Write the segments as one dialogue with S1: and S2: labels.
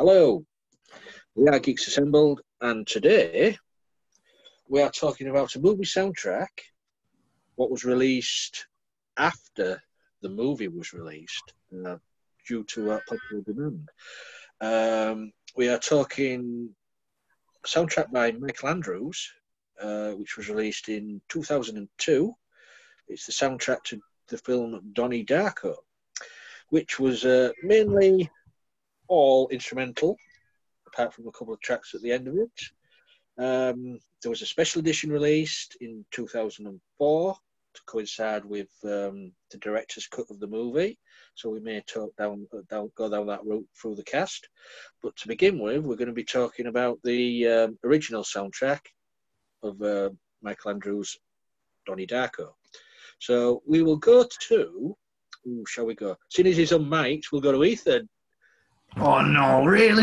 S1: Hello, we are Geeks Assembled, and today we are talking about a movie soundtrack, what was released after the movie was released, due to popular demand. We are talking a soundtrack by Michael Andrews, which was released in 2002. It's the soundtrack to the film Donnie Darko, which was mainly all instrumental, apart from a couple of tracks at the end of it. There was a special edition released in 2004 to coincide with the director's cut of the movie. So we may go down that route through the cast. But to begin with, we're going to be talking about the original soundtrack of Michael Andrews' Donnie Darko. So we will go to... Ooh, shall we go? Seeing as he's unmiked, we'll go to Ethan.
S2: Oh, no, really?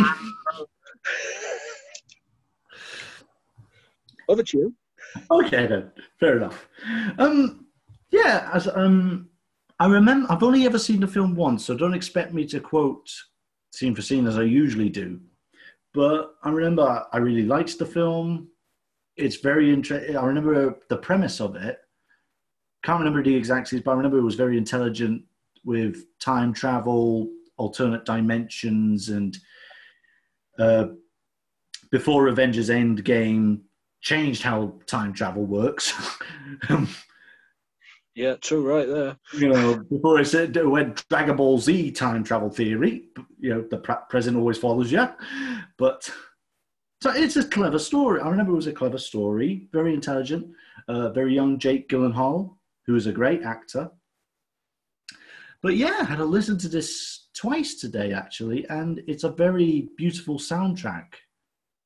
S1: Over to you.
S2: Okay, then. Fair enough. I remember, I've only ever seen the film once, so don't expect me to quote scene for scene as I usually do. But I remember I really liked the film. It's very interesting. I remember the premise of it. Can't remember the exact scenes, but I remember it was very intelligent with time travel, alternate dimensions, and before Avengers Endgame changed how time travel works.
S1: Yeah, true, right there.
S2: You know, before it went Dragon Ball Z time travel theory, you know, the present always follows you. But so it's a clever story. I remember it was a clever story, very intelligent, very young Jake Gyllenhaal, who is a great actor. But yeah, I had to listen to this twice today, actually, and it's a very beautiful soundtrack.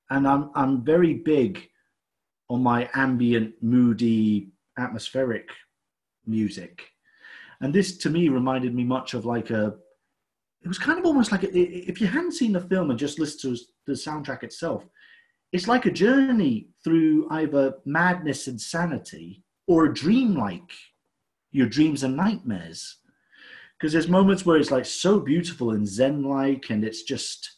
S2: And I'm very big on my ambient, moody, atmospheric music. And this, to me, reminded me much of it was kind of almost like, if you hadn't seen the film and just listened to the soundtrack itself, it's like a journey through either madness and sanity or a dream like your dreams and nightmares. Because there's moments where it's like so beautiful and zen-like, and it's just,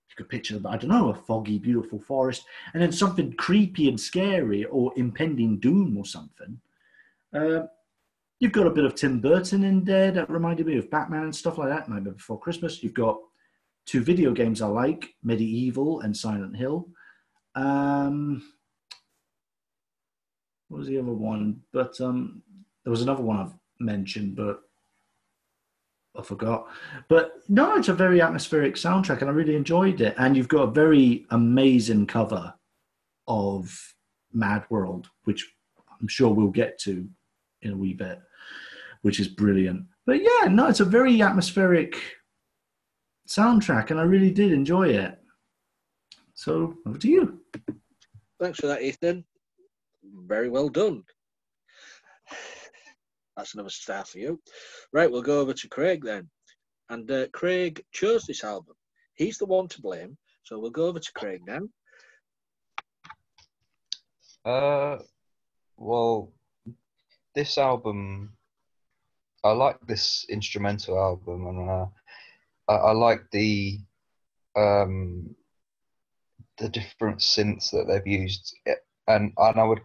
S2: you could picture, I don't know, a foggy, beautiful forest, and then something creepy and scary or impending doom or something. You've got a bit of Tim Burton in there that reminded me of Batman and stuff like that, Nightmare Before Christmas. You've got two video games I like, Medieval and Silent Hill. What was the other one? But there was another one I've mentioned, but I forgot. But no, it's a very atmospheric soundtrack, and I really enjoyed it. And you've got a very amazing cover of Mad World, which I'm sure we'll get to in a wee bit, which is brilliant. But yeah, no, it's a very atmospheric soundtrack, and I really did enjoy it. So over to you.
S1: Thanks for that, Ethan. Very well done. That's another star for you. Right, we'll go over to Craig then. And Craig chose this album. He's the one to blame. So we'll go over to Craig now.
S3: Well, this album, I like this instrumental album, and I like the different synths that they've used, and I would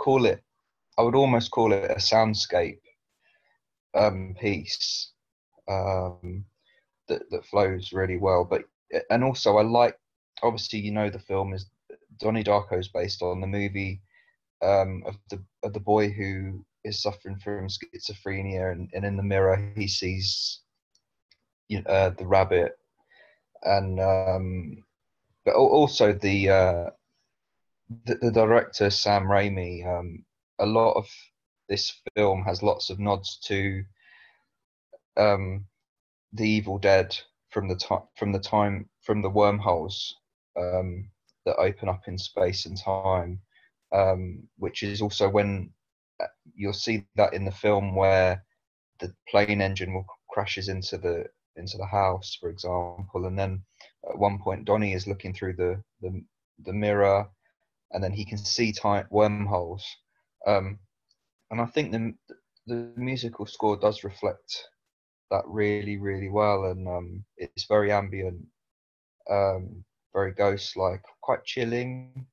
S3: almost call it a soundscape piece that flows really well. But and also I like, obviously, you know, the film is Donnie Darko is based on the movie of the boy who is suffering from schizophrenia, and in the mirror he sees the rabbit, and but also the director Sam Raimi. A lot of this film has lots of nods to the Evil Dead from the wormholes that open up in space and time, which is also when you'll see that in the film where the plane engine crashes into the house, for example, and then at one point Donnie is looking through the mirror, and then he can see wormholes. And I think the musical score does reflect that really, really well, and it's very ambient, very ghost-like, quite chilling,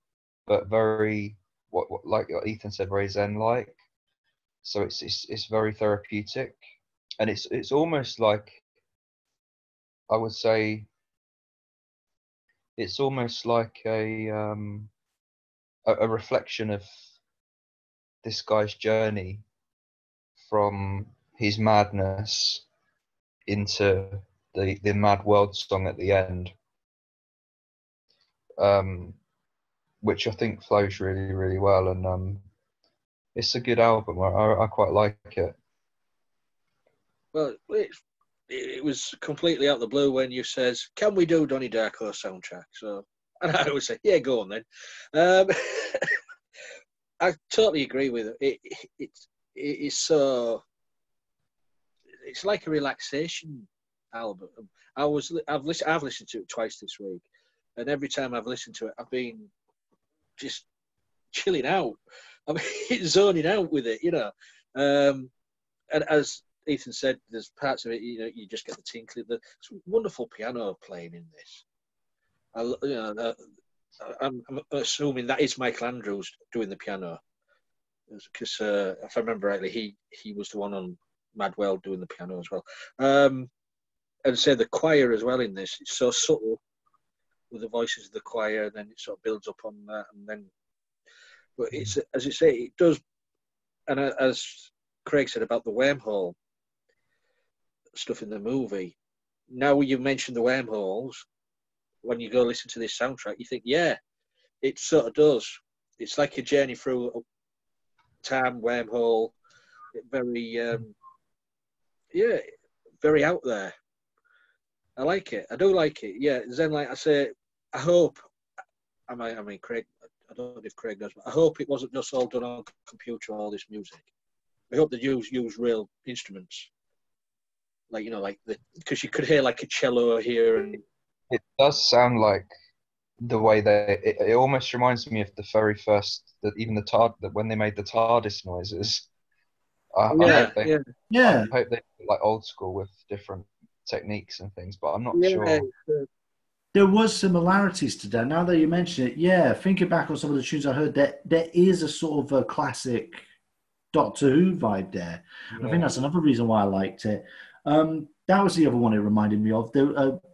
S3: but very what like what Ethan said, very zen-like. So it's very therapeutic, and it's almost like, I would say, it's almost like a reflection of this guy's journey from his madness into the Mad World song at the end, which I think flows really, really well, and it's a good album. I quite like it.
S1: Well, it was completely out of the blue when you says, "Can we do Donnie Darko soundtrack?" So, and I would say, "Yeah, go on then." I totally agree with it. It's so. It's like a relaxation album. I've listened to it twice this week, and every time I've listened to it, I've been just chilling out. I mean, zoning out with it, you know. And as Ethan said, there's parts of it, you know, you just get the tinkling. There's wonderful piano playing in this. I'm assuming that is Michael Andrews doing the piano, because if I remember rightly, he was the one on Madwell doing the piano as well. And say the choir as well in this. It's so subtle with the voices of the choir, and then it sort of builds up on that, and then. But it's, as you say, it does. And as Craig said about the wormhole stuff in the movie, now you mentioned the wormholes, when you go listen to this soundtrack, you think, yeah, it sort of does. It's like a journey through a time wormhole, very, very out there. I like it. I do like it. Yeah. Then, like I say, I hope. I mean, Craig. I don't know if Craig knows, but I hope it wasn't just all done on computer. All this music. I hope they use real instruments, like, you know, like because you could hear like a cello here, and
S3: It does sound like the way it almost reminds me of the very first, that even the that when they made the TARDIS noises. I hope they like old school with different techniques and things, but I'm not sure.
S2: There was similarities to that. Now that you mention it, yeah, thinking back on some of the tunes I heard, there is a sort of a classic Doctor Who vibe there. Yeah. I think that's another reason why I liked it. That was the other one it reminded me of.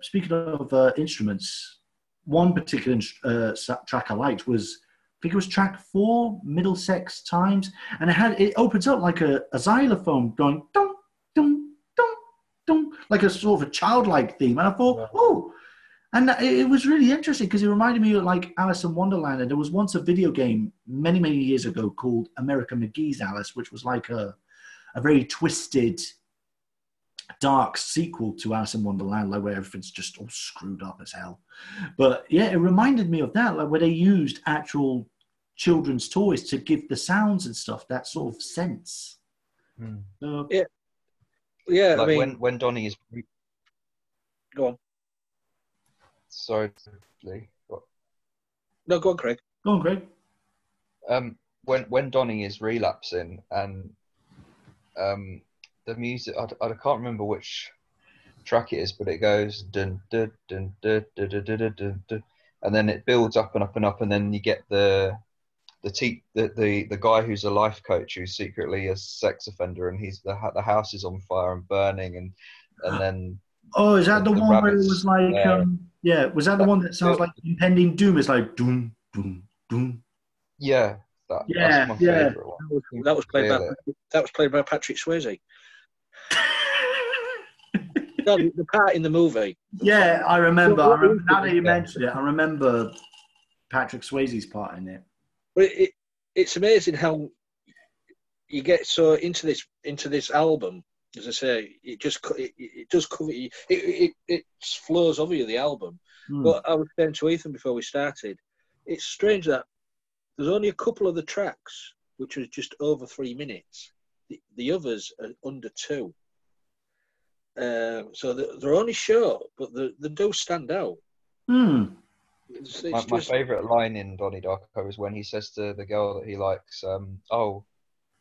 S2: Speaking of instruments, one particular track I liked was, I think it was track 4, Middlesex Times, and it opens up like a xylophone going dum dum dum dum, like a sort of a childlike theme. And I thought, oh, and it was really interesting because it reminded me of like Alice in Wonderland. And there was once a video game many, many years ago called America McGee's Alice, which was like a very twisted, dark sequel to Alice in Wonderland, like where everything's just all screwed up as hell. But yeah, it reminded me of that, like where they used actual children's toys to give the sounds and stuff that sort of sense.
S1: Yeah.
S3: Like,
S1: I mean,
S3: when Donnie is.
S1: Go on.
S3: Sorry.
S1: No, go on, Craig.
S2: Go on, Craig.
S3: When Donnie is relapsing, and the music, I can't remember which track it is, but it goes dun dun dun dun dun dun dun dun, dun, and then it builds up and up and up, and then you get the guy who's a life coach who's secretly a sex offender, and he's the house is on fire and burning, and then.
S2: Oh, is that the one where it was like, was that the one that sounds like impending doom? It's like doom, doom, doom.
S3: Yeah, that's my favourite one.
S1: That was played by Patrick Swayze. No, the part in the movie.
S2: Yeah, I remember. Now that you mention it, I remember Patrick Swayze's part in it.
S1: But it's amazing how you get so into this album. As I say, it does cover you. It flows over you, the album. But I was saying to Ethan before we started, it's strange that there's only a couple of the tracks which are just over 3 minutes. The others are under 2. So they're only short, but they do stand out.
S3: My favourite line in Donnie Darko is when he says to the girl that he likes,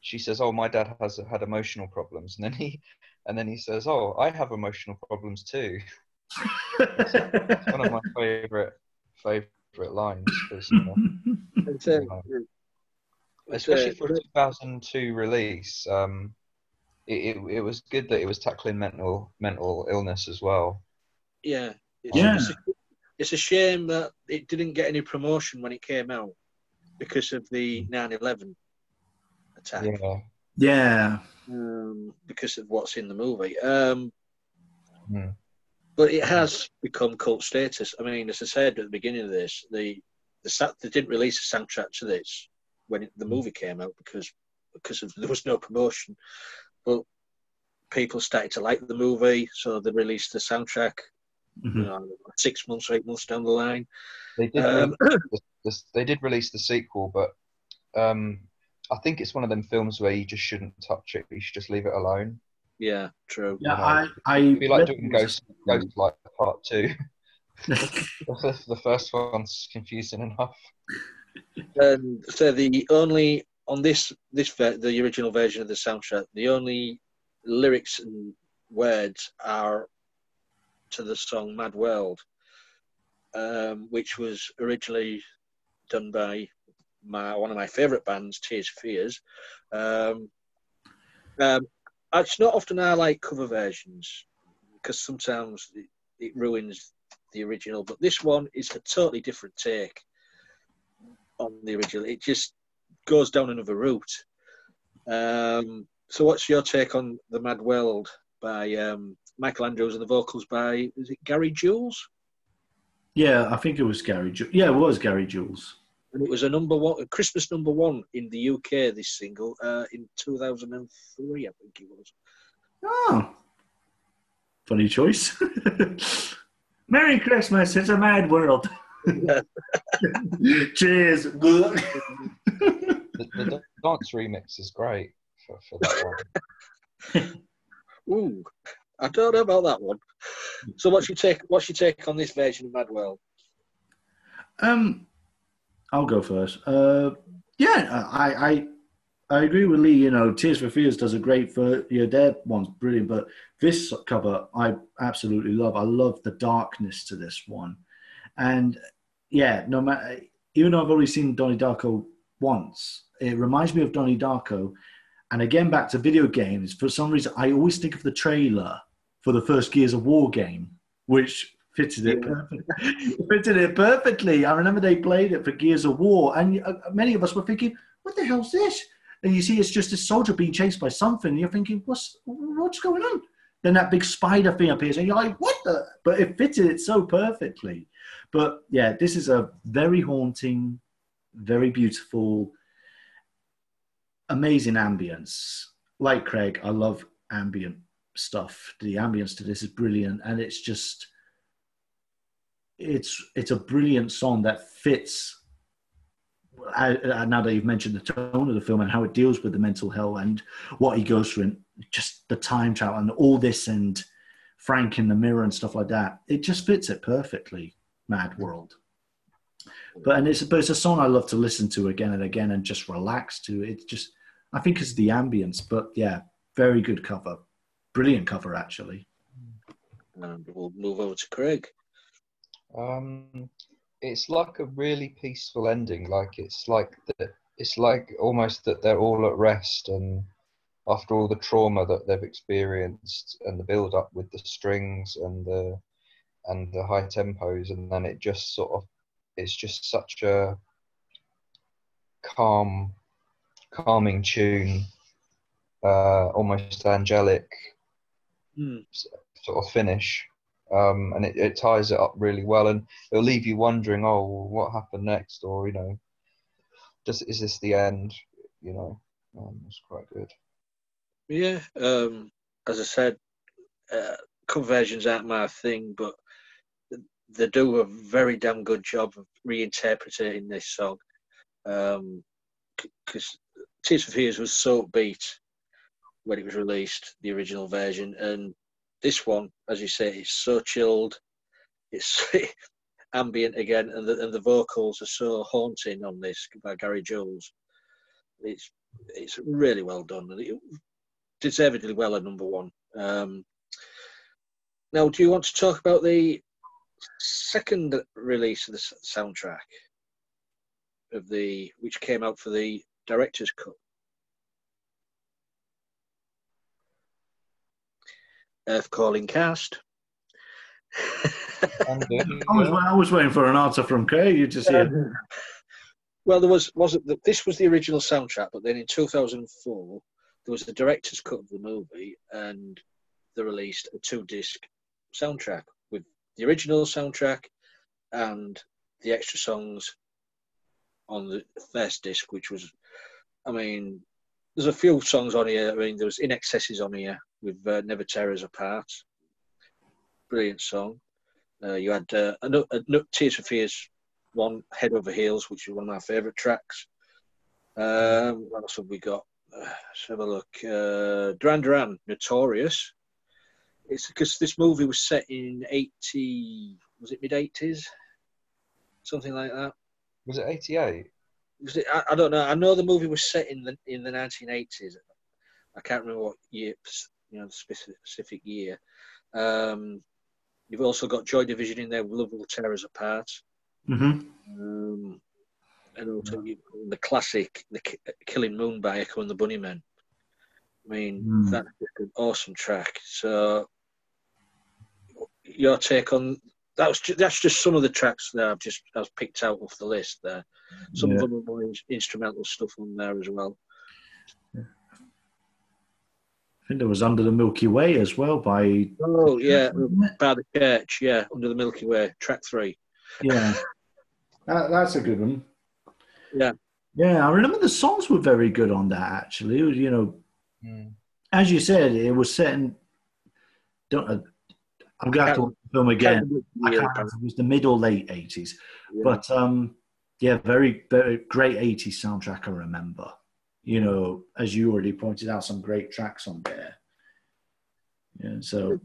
S3: she says, "Oh, my dad has had emotional problems," and then he says, "Oh, I have emotional problems too." It's one of my favourite lines.
S1: It's,
S3: Especially for a 2002 release. It was good that it was tackling mental illness as well.
S1: Yeah,
S2: Yeah.
S1: it's a shame that it didn't get any promotion when it came out because of the 9/11 attack.
S2: Yeah.
S1: Because of what's in the movie.
S3: Hmm.
S1: But it has become cult status. I mean, as I said at the beginning of this, they didn't release a soundtrack to this when the movie came out because there was no promotion. But people started to like the movie, so they released the soundtrack.
S2: Mhm.
S1: 6 months or 8 months down the line.
S3: They did release the sequel, but I think it's one of them films where you just shouldn't touch it. You should just leave it alone.
S1: Yeah, true.
S2: Yeah,
S3: It'd be like doing Ghost like Part 2. The first one's confusing enough.
S1: And so the original version of the soundtrack, the only lyrics and words are to the song "Mad World," which was originally done by one of my favourite bands, Tears for Fears. It's not often I like cover versions because sometimes it ruins the original, but this one is a totally different take on the original. It just goes down another route. So what's your take on The Mad World by Michael Andrews and the vocals by, is it Gary Jules?
S2: Yeah, I think it was Gary. Yeah, it was Gary Jules.
S1: And it was a Christmas number one in the UK, this single, in 2003, I think it was.
S2: Oh, funny choice. Merry Christmas, it's a mad world. Cheers.
S3: The dance remix is great for that one.
S1: Ooh, I don't know about that one. So what's your take on this version of Mad World?
S2: I'll go first. I agree with Lee. You know, Tears for Fears does a great their one's brilliant, but this cover I absolutely love. I love the darkness to this one, and yeah, no matter, even though I've only seen Donnie Darko once, it reminds me of Donnie Darko. And again, back to video games. For some reason, I always think of the trailer for the first Gears of War game, which fitted it perfectly. I remember they played it for Gears of War, and many of us were thinking, "What the hell's this?" And you see, it's just a soldier being chased by something, and you're thinking, "What's going on?" Then that big spider thing appears, and you're like, "What the?" But it fitted it so perfectly. But yeah, this is a very haunting, very beautiful, amazing ambience. Like Craig, I love ambient stuff. The ambience to this is brilliant, and it's just it's a brilliant song that fits. Now that you've mentioned the tone of the film and how it deals with the mental health and what he goes through, and just the time travel and all this, and Frank in the mirror and stuff like that, it just fits it perfectly. Mad World. But it's a song I love to listen to again and again and just relax to. It's just, I think it's the ambience, but yeah, very good cover. Brilliant cover, actually.
S1: And we'll move over to Craig.
S3: It's like a really peaceful ending. It's like almost that they're all at rest, and after all the trauma that they've experienced and the build up with the strings and the high tempos, and then it just sort of, it's just such a calming tune, almost angelic sort of finish. And it ties it up really well, and it'll leave you wondering, oh, what happened next, or is this the end? It's quite good.
S1: Yeah, as I said, cover versions aren't my thing, but they do a very damn good job of reinterpreting this song. Because Tears for Fears was so upbeat when it was released, the original version, and this one, as you say, it's so chilled, it's ambient again, and the vocals are so haunting on this by Gary Jules. It's really well done, and it deservedly well at number one. Now, do you want to talk about the second release of the soundtrack which came out for the director's cut. Earth Calling Cast.
S2: I was waiting for an answer from Kay. You just
S1: Well, this was the original soundtrack, but then in 2004 there was the director's cut of the movie, and they released a 2-disc soundtrack with the original soundtrack and the extra songs on the first disc, which was, I mean, there's a few songs on here. I mean, there was In Excess is on here with Never Tear Us Apart. Brilliant song. You had Tears for Fears one, Head Over Heels, which is one of my favourite tracks. What else have we got? Let's have a look. Duran Duran, Notorious. It's because this movie was set in was it mid-80s? Something like that.
S3: Was it 88?
S1: I don't know. I know the movie was set in the 1980s. I can't remember what year, the specific year. You've also got Joy Division in there. Love Will Tear Us Apart.
S2: Mm-hmm.
S1: And also the classic, the Killing Moon by Echo and the Bunnymen. I mean, that's an awesome track. So, your take on that's just some of the tracks that I've picked out off the list there. Some of them are more instrumental stuff on there as well.
S2: I think there was Under the Milky Way as well by...
S1: Oh, yeah, by the Church, yeah, Under the Milky Way, track 3.
S2: Yeah, that's a good one.
S1: Yeah.
S2: Yeah, I remember the songs were very good on that, actually. You know, as you said, it was set in... I'm going to have to watch the film again. I can't remember if it was the mid or late 80s. Yeah. But, very, very great 80s soundtrack, I remember. You know, as you already pointed out, some great tracks on there. Yeah, so...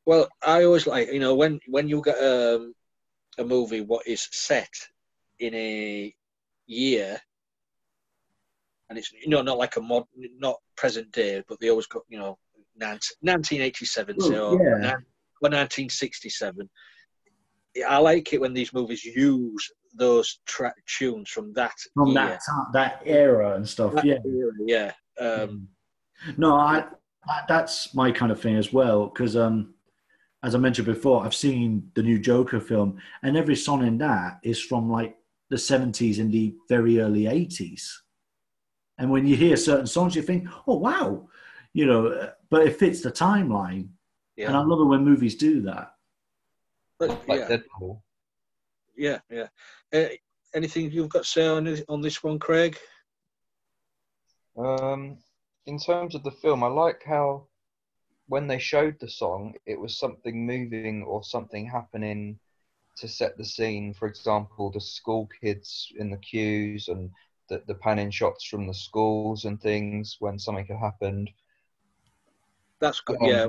S1: Well, I always like, you know, when you get a movie what is set in a year, and it's, you know, not like not present day, but they always got, you know, 1987, or 1967. I like it when these movies use those tunes from that year.
S2: that era and stuff.
S1: Era,
S2: No, that's my kind of thing as well, because as I mentioned before, I've seen the new Joker film, and every song in that is from like the 70s and the very early 80s. And when you hear certain songs, you think, oh, wow, you know, but it fits the timeline. Yeah. And I love it when movies do that.
S1: But, Deadpool. Yeah. Anything you've got to say on this one, Craig?
S3: In terms of the film, I like how when they showed the song, it was something moving or something happening to set the scene. For example, the school kids in the queues and the panning shots from the schools and things when something had happened.
S1: That's good, yeah.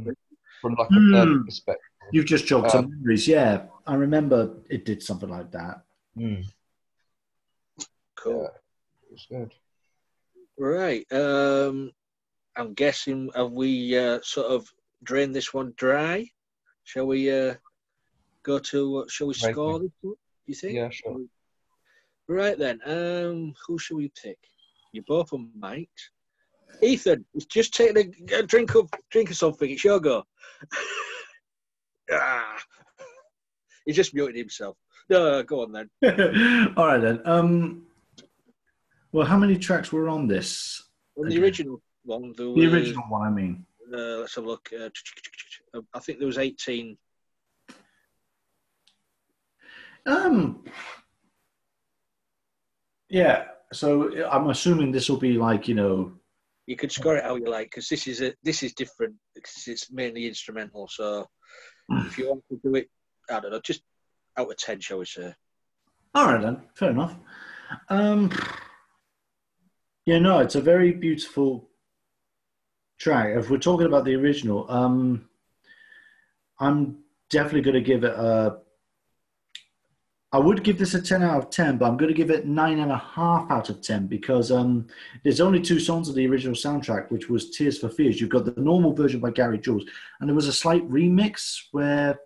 S3: From like a third perspective.
S2: You've just jogged some memories, yeah. I remember it did something like that.
S1: Cool.
S3: Yeah, it was good.
S1: Right. I'm guessing, have we sort of drained this one dry? Shall we go to, shall we score this one, do you think?
S3: Yeah, sure.
S1: Right then, who shall we pick? You both are mic'd. Ethan, just take a drink of something. It's your go. He just muted himself. No, go on then.
S2: All right then. Well, how many tracks were on this?
S1: On the original one.
S2: The original one, I mean.
S1: Let's have a look. I think there was 18.
S2: Yeah. So I'm assuming this will be like, you know.
S1: You could score it how you like, because this is different because it's mainly instrumental. So if you want to do it, I don't know, just out of 10, shall we say?
S2: All right then, fair enough. Yeah, no, it's a very beautiful track. If we're talking about the original, I'm definitely going to give it I would give this a 10 out of 10, but I'm going to give it 9.5 out of 10 because there's only 2 songs of the original soundtrack, which was Tears for Fears. You've got the normal version by Gary Jules, and there was a slight remix where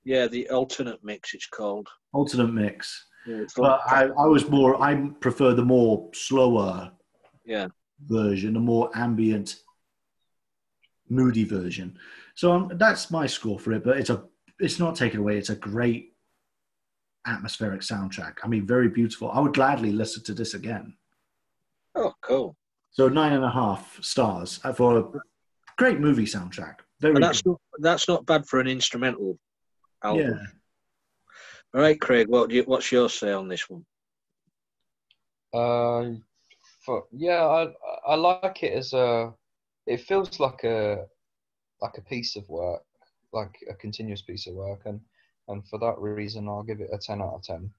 S1: Yeah, the alternate mix, it's called.
S2: Alternate mix.
S1: Yeah, it's
S2: But I prefer the more slower version, the more ambient, moody version. So that's my score for it. But it's not taken away. It's a great atmospheric soundtrack. I mean, very beautiful. I would gladly listen to this again.
S1: Oh, cool.
S2: So 9.5 stars for a great movie soundtrack.
S1: And that's not bad for an instrumental album.
S2: Yeah.
S1: All right, Craig. What's your say on this one?
S3: I like it as it feels like a piece of work, like a continuous piece of work, and for that reason, I'll give it a 10 out of 10.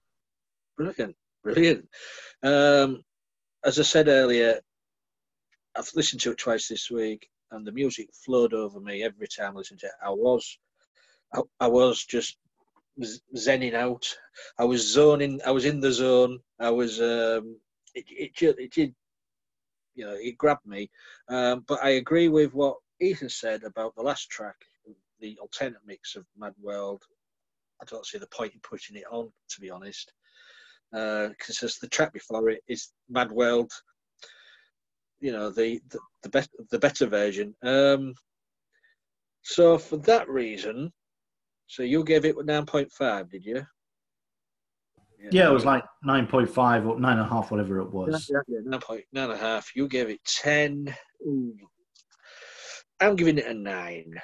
S1: Brilliant. As I said earlier, I've listened to it twice this week, and the music flowed over me every time I listened to it. I was just zenning out. I was zoning. I was in the zone. I was. It did. You know, it grabbed me. But I agree with what Ethan said about the last track, the alternate mix of Mad World. I don't see the point in putting it on, to be honest, because the track before it is Mad World. You know, the better version. So for that reason, so you gave it 9.5, did you?
S2: Yeah, it was like 9.5 or 9.5, whatever it was.
S1: Yeah, 9.5. You gave it 10. Ooh. I'm giving it a 9.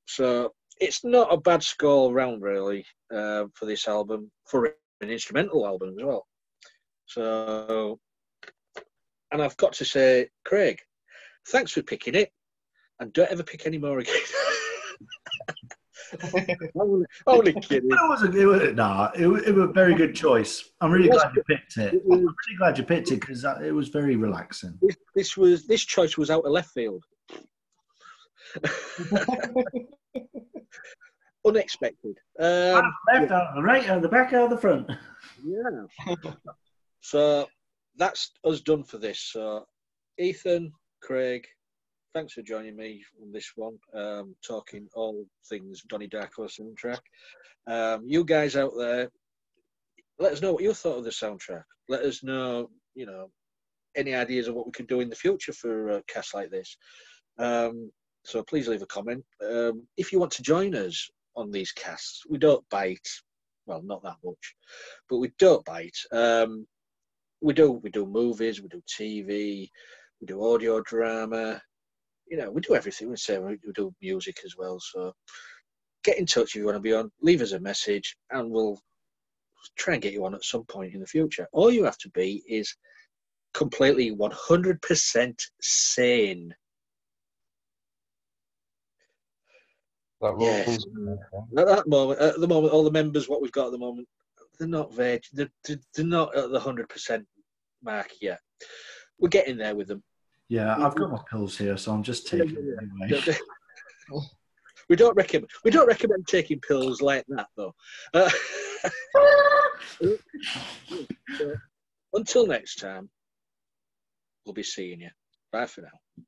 S1: So it's not a bad score all round, really, for this album, for an instrumental album as well. So, and I've got to say, Craig, thanks for picking it, and don't ever pick any more again. Only kidding.
S2: It was a very good choice. I'm really glad you picked it. I'm really glad you picked it because it was very relaxing.
S1: This choice was out of left field. Unexpected.
S2: Out of the left, out of the right, out of the back, out of the front.
S1: Yeah. So that's us done for this. So Ethan, Craig, thanks for joining me on this one, talking all things Donnie Darko soundtrack. You guys out there, let us know what you thought of the soundtrack. Let us know, you know, any ideas of what we could do in the future for a cast like this. So please leave a comment. If you want to join us on these casts, we don't bite. Well, not that much, but we don't bite. We do movies, we do TV, we do audio drama. You know, we do everything. We do music as well. So get in touch if you want to be on. Leave us a message, and we'll try and get you on at some point in the future. All you have to be is completely 100% sane.
S3: That rules.
S1: At the moment, all the members, what we've got at the moment, they're not veg. They're not at the 100% mark yet. We're getting there with them.
S2: Yeah, I've got my pills here, so I'm just taking it anyway.
S1: We don't recommend taking pills like that, though. Until next time, we'll be seeing you. Bye for now.